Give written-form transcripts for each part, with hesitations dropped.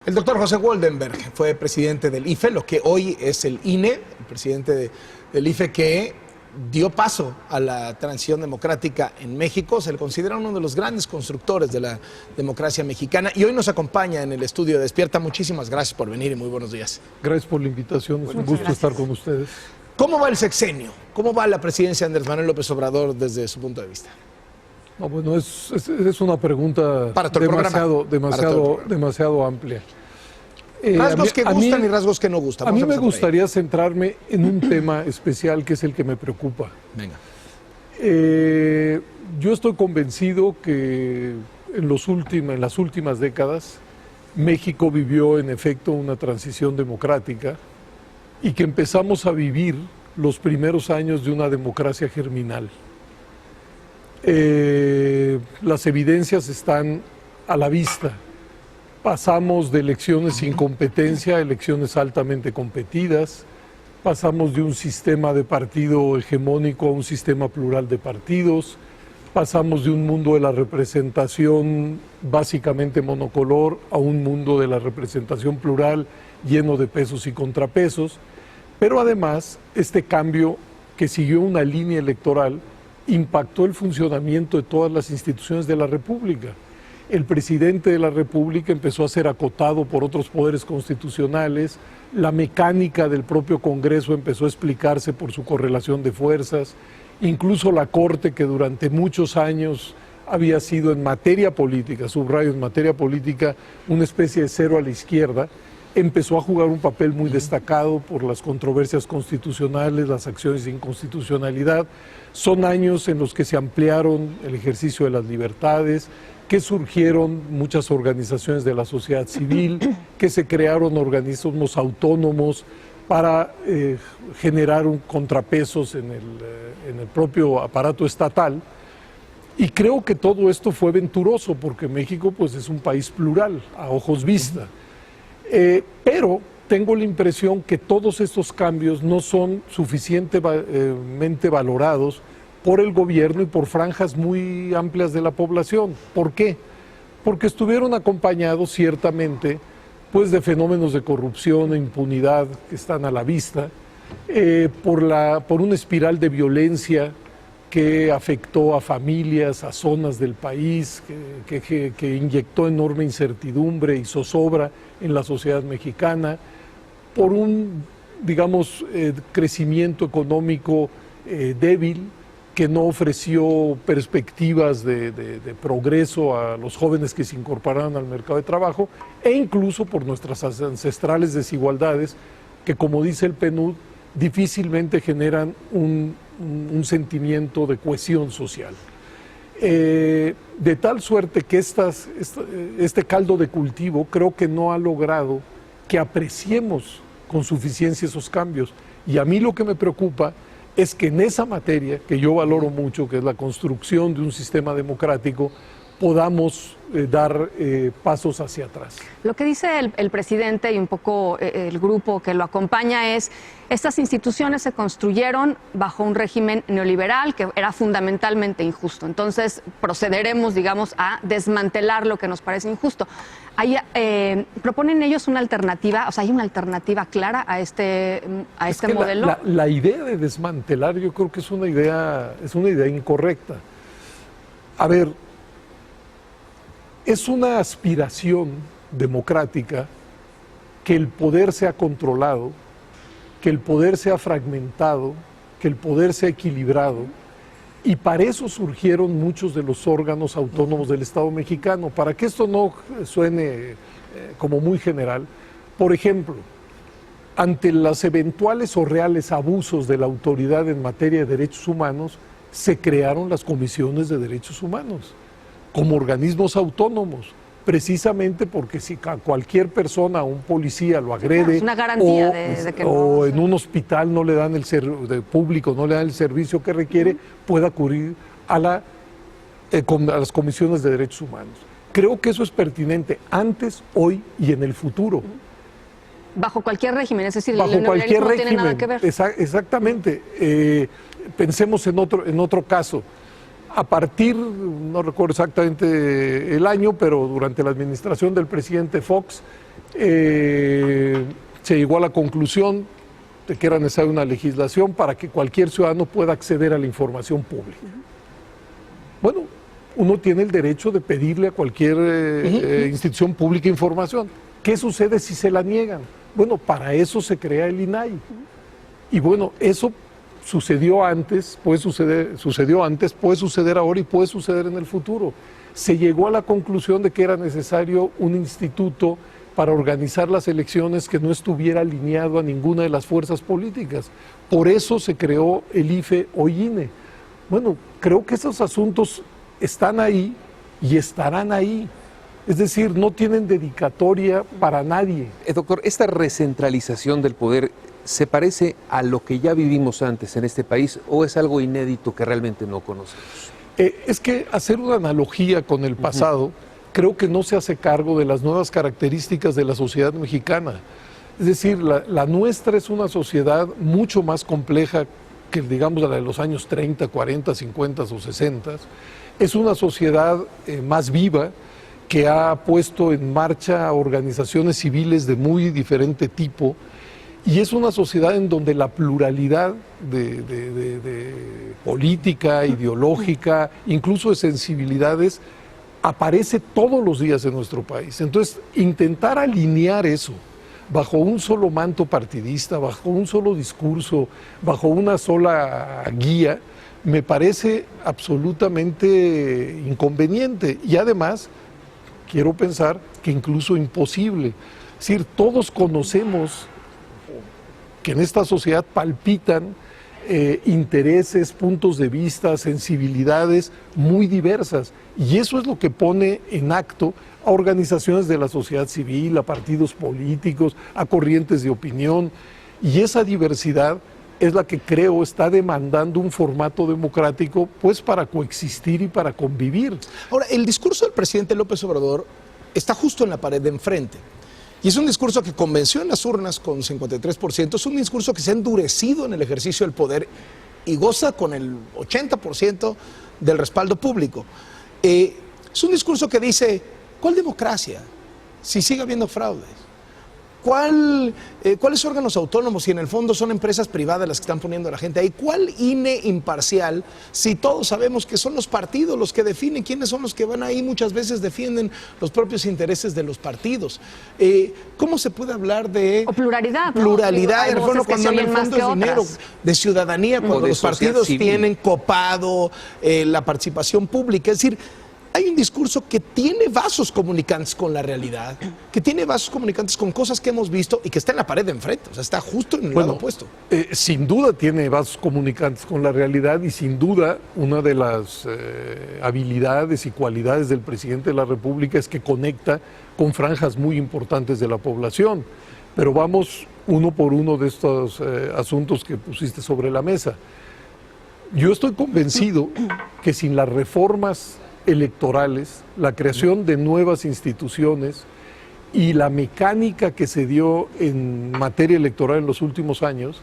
El doctor José Woldenberg fue presidente del IFE, lo que hoy es el INE, el presidente del IFE que dio paso a la transición democrática en México. Se le considera uno de los grandes constructores de la democracia mexicana y hoy nos acompaña en el estudio de Despierta. Muchísimas gracias por venir y muy buenos días. Gracias por la invitación, es un gusto estar con ustedes. ¿Cómo va el sexenio? ¿Cómo va la presidencia de Andrés Manuel López Obrador desde su punto de vista? No, bueno, es una pregunta demasiado amplia. Rasgos que gustan y rasgos que no gustan. A mí me gustaría centrarme en un tema especial que es el que me preocupa. Venga. Yo estoy convencido que en las últimas décadas México vivió en efecto una transición democrática y que empezamos a vivir los primeros años de una democracia germinal. Las evidencias están a la vista. Pasamos de elecciones sin competencia a elecciones altamente competidas, pasamos de un sistema de partido hegemónico a un sistema plural de partidos, pasamos de un mundo de la representación básicamente monocolor a un mundo de la representación plural lleno de pesos y contrapesos, pero además este cambio que siguió una línea electoral impactó el funcionamiento de todas las instituciones de la República. El presidente de la República empezó a ser acotado por otros poderes constitucionales, la mecánica del propio Congreso empezó a explicarse por su correlación de fuerzas, incluso la Corte, que durante muchos años había sido en materia política, subrayo en materia política, una especie de cero a la izquierda, empezó a jugar un papel muy destacado por las controversias constitucionales, las acciones de inconstitucionalidad. Son años en los que se ampliaron el ejercicio de las libertades, que surgieron muchas organizaciones de la sociedad civil, que se crearon organismos autónomos para generar contrapesos en el propio aparato estatal. Y creo que todo esto fue venturoso porque México pues, es un país plural, a ojos vista. Pero tengo la impresión que todos estos cambios no son suficientemente valorados por el gobierno y por franjas muy amplias de la población. ¿Por qué? Porque estuvieron acompañados ciertamente pues, de fenómenos de corrupción e impunidad que están a la vista, por una espiral de violencia que afectó a familias, a zonas del país, que inyectó enorme incertidumbre y zozobra en la sociedad mexicana, por un, digamos, crecimiento económico débil, que no ofreció perspectivas de progreso a los jóvenes que se incorporaron al mercado de trabajo, e incluso por nuestras ancestrales desigualdades, que como dice el PNUD, difícilmente generan un sentimiento de cohesión social. De tal suerte que este caldo de cultivo creo que no ha logrado que apreciemos con suficiencia esos cambios. Y a mí lo que me preocupa es que en esa materia, que yo valoro mucho, que es la construcción de un sistema democrático, podamos dar pasos hacia atrás. Lo que dice el presidente y un poco el grupo que lo acompaña es: estas instituciones se construyeron bajo un régimen neoliberal que era fundamentalmente injusto. Entonces procederemos, digamos, a desmantelar lo que nos parece injusto. ¿Proponen ellos una alternativa? O sea, ¿hay una alternativa clara a este modelo? La idea de desmantelar yo creo que es una idea incorrecta. A ver, es una aspiración democrática que el poder sea controlado, que el poder sea fragmentado, que el poder sea equilibrado, y para eso surgieron muchos de los órganos autónomos del Estado mexicano. Para que esto no suene como muy general, por ejemplo, ante los eventuales o reales abusos de la autoridad en materia de derechos humanos, se crearon las comisiones de derechos humanos como organismos autónomos, precisamente porque si a cualquier persona, un policía lo agrede, es una garantía de que o en un hospital no le dan público no le dan el servicio que requiere, pueda acudir a las comisiones de derechos humanos. Creo que eso es pertinente antes, hoy y en el futuro. Bajo cualquier régimen, es decir, bajo el cualquier neoliberalismo no régimen, tiene nada que ver. Exactamente. Pensemos en otro caso. A partir, no recuerdo exactamente el año, pero durante la administración del presidente Fox, se llegó a la conclusión de que era necesaria una legislación para que cualquier ciudadano pueda acceder a la información pública. Bueno, uno tiene el derecho de pedirle a cualquier institución pública información. ¿Qué sucede si se la niegan? Bueno, para eso se crea el INAI. Y bueno, eso sucedió antes, sucedió antes, puede suceder ahora y puede suceder en el futuro. Se llegó a la conclusión de que era necesario un instituto para organizar las elecciones que no estuviera alineado a ninguna de las fuerzas políticas. Por eso se creó el IFE o INE. Bueno, creo que esos asuntos están ahí y estarán ahí. Es decir, no tienen dedicatoria para nadie. Doctor, ¿esta recentralización del poder se parece a lo que ya vivimos antes en este país o es algo inédito que realmente no conocemos? Es que hacer una analogía con el pasado, creo que no se hace cargo de las nuevas características de la sociedad mexicana. Es decir, la nuestra es una sociedad mucho más compleja que, digamos, la de los años 30, 40, 50 o 60. Es una sociedad más viva, que ha puesto en marcha organizaciones civiles de muy diferente tipo, y es una sociedad en donde la pluralidad de política, ideológica, incluso de sensibilidades, aparece todos los días en nuestro país. Entonces, intentar alinear eso bajo un solo manto partidista, bajo un solo discurso, bajo una sola guía, me parece absolutamente inconveniente y además quiero pensar que incluso imposible. Es decir, todos conocemos que en esta sociedad palpitan intereses, puntos de vista, sensibilidades muy diversas. Y eso es lo que pone en acto a organizaciones de la sociedad civil, a partidos políticos, a corrientes de opinión. Y esa diversidad es la que creo está demandando un formato democrático pues para coexistir y para convivir. Ahora, el discurso del presidente López Obrador está justo en la pared de enfrente. Y es un discurso que convenció en las urnas con 53%, es un discurso que se ha endurecido en el ejercicio del poder y goza con el 80% del respaldo público. Es un discurso que dice, ¿cuál democracia? Si sigue habiendo fraudes. ¿Cuáles órganos autónomos si en el fondo son empresas privadas las que están poniendo a la gente ahí? ¿Cuál INE imparcial si todos sabemos que son los partidos los que definen quiénes son los que van ahí? Muchas veces defienden los propios intereses de los partidos. ¿Cómo se puede hablar de pluralidad? Pluralidad, ¿no? en el fondo, cuando en el fondo es dinero de ciudadanía, cuando los partidos tienen copado la participación pública. Es decir, hay un discurso que tiene vasos comunicantes con la realidad, que tiene vasos comunicantes con cosas que hemos visto y que está en la pared de enfrente, o sea, está justo en el lado opuesto. Sin duda tiene vasos comunicantes con la realidad y sin duda una de las habilidades y cualidades del presidente de la República es que conecta con franjas muy importantes de la población. Pero vamos uno por uno de estos asuntos que pusiste sobre la mesa. Yo estoy convencido que sin las reformas electorales, la creación de nuevas instituciones y la mecánica que se dio en materia electoral en los últimos años,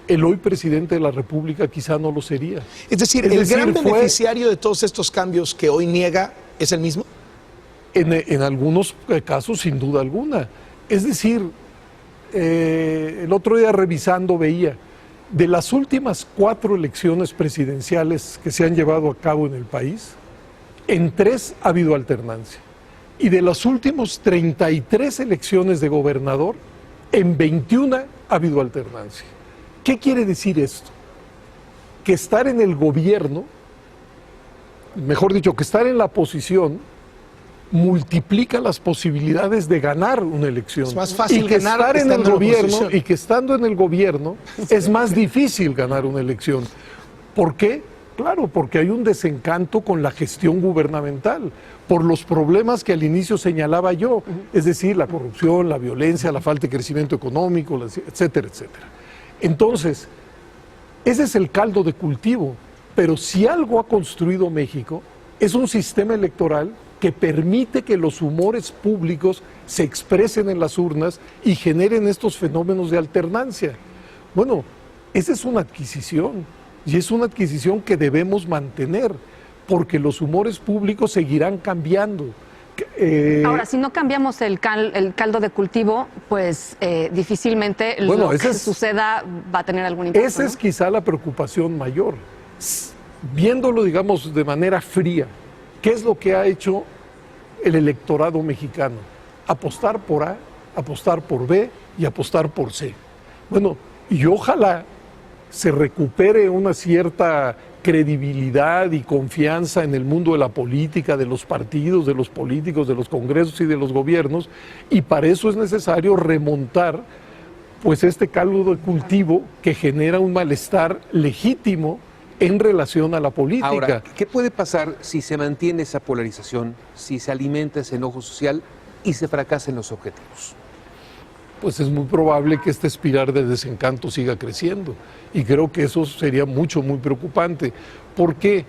el hoy presidente de la República quizá no lo sería. Es decir, ¿el gran beneficiario de todos estos cambios que hoy niega es el mismo? En algunos casos, sin duda alguna. Es decir, el otro día revisando veía, de las últimas 4 elecciones presidenciales que se han llevado a cabo en el país, en 3 ha habido alternancia. Y de las últimas 33 elecciones de gobernador, en 21 ha habido alternancia. ¿Qué quiere decir esto? Que estar en el gobierno, mejor dicho, que estar en la oposición, multiplica las posibilidades de ganar una elección. Es más fácil y que ganar estar en el gobierno, en y que estando en el gobierno es más difícil ganar una elección. ¿Por qué? Claro, porque hay un desencanto con la gestión gubernamental, por los problemas que al inicio señalaba yo, es decir, la corrupción, la violencia, la falta de crecimiento económico, etcétera, etcétera. Entonces, ese es el caldo de cultivo, pero si algo ha construido México, es un sistema electoral que permite que los humores públicos se expresen en las urnas y generen estos fenómenos de alternancia. Bueno, esa es una adquisición. Y es una adquisición que debemos mantener, porque los humores públicos seguirán cambiando. Ahora, si no cambiamos el caldo de cultivo, pues difícilmente lo que suceda va a tener algún impacto. Esa es quizá la preocupación mayor. Viéndolo, digamos, de manera fría, ¿qué es lo que ha hecho el electorado mexicano? Apostar por A, apostar por B y apostar por C. Bueno, y ojalá se recupere una cierta credibilidad y confianza en el mundo de la política, de los partidos, de los políticos, de los congresos y de los gobiernos, y para eso es necesario remontar pues este caldo de cultivo que genera un malestar legítimo en relación a la política. Ahora, ¿qué puede pasar si se mantiene esa polarización, si se alimenta ese enojo social y se fracasan los objetivos? Pues es muy probable que esta espiral de desencanto siga creciendo. Y creo que eso sería muy preocupante. ¿Por qué?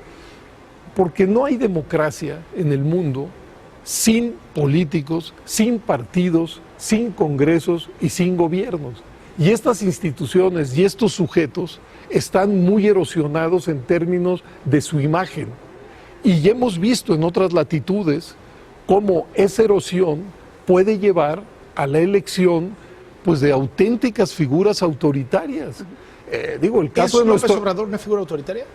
Porque no hay democracia en el mundo sin políticos, sin partidos, sin congresos y sin gobiernos. Y estas instituciones y estos sujetos están muy erosionados en términos de su imagen. Y ya hemos visto en otras latitudes cómo esa erosión puede llevar a la elección pues de auténticas figuras autoritarias. El caso de López Obrador una figura autoritaria?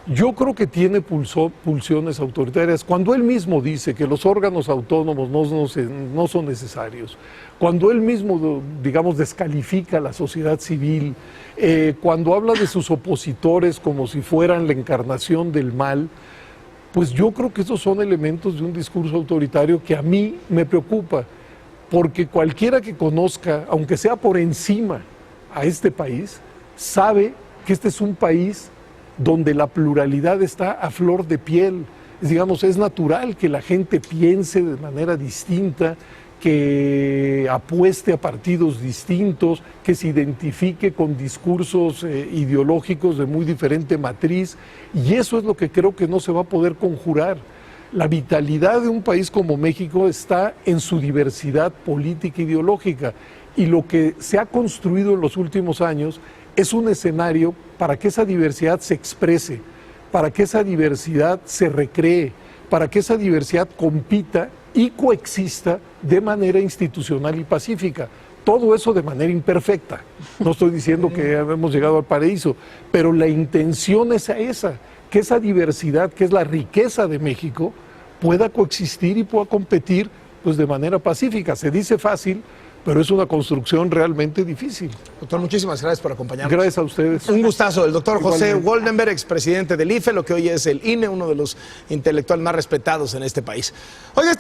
Yo creo que tiene pulsiones autoritarias. Cuando él mismo dice que los órganos autónomos no son necesarios, cuando él mismo, digamos, descalifica a la sociedad civil, cuando habla de sus opositores como si fueran la encarnación del mal, pues yo creo que esos son elementos de un discurso autoritario que a mí me preocupa. Porque cualquiera que conozca, aunque sea por encima, a este país, sabe que este es un país donde la pluralidad está a flor de piel. Digamos, es natural que la gente piense de manera distinta, que apueste a partidos distintos, que se identifique con discursos ideológicos de muy diferente matriz, y eso es lo que creo que no se va a poder conjurar. La vitalidad de un país como México está en su diversidad política e ideológica, y lo que se ha construido en los últimos años es un escenario para que esa diversidad se exprese, para que esa diversidad se recree, para que esa diversidad compita y coexista de manera institucional y pacífica. Todo eso de manera imperfecta. No estoy diciendo que hemos llegado al paraíso, pero la intención es esa, que esa diversidad, que es la riqueza de México, pueda coexistir y pueda competir pues, de manera pacífica. Se dice fácil, pero es una construcción realmente difícil. Doctor, muchísimas gracias por acompañarnos. Gracias a ustedes. Un gustazo. El doctor José Goldenberg, expresidente del IFE, lo que hoy es el INE, uno de los intelectuales más respetados en este país. Oiga,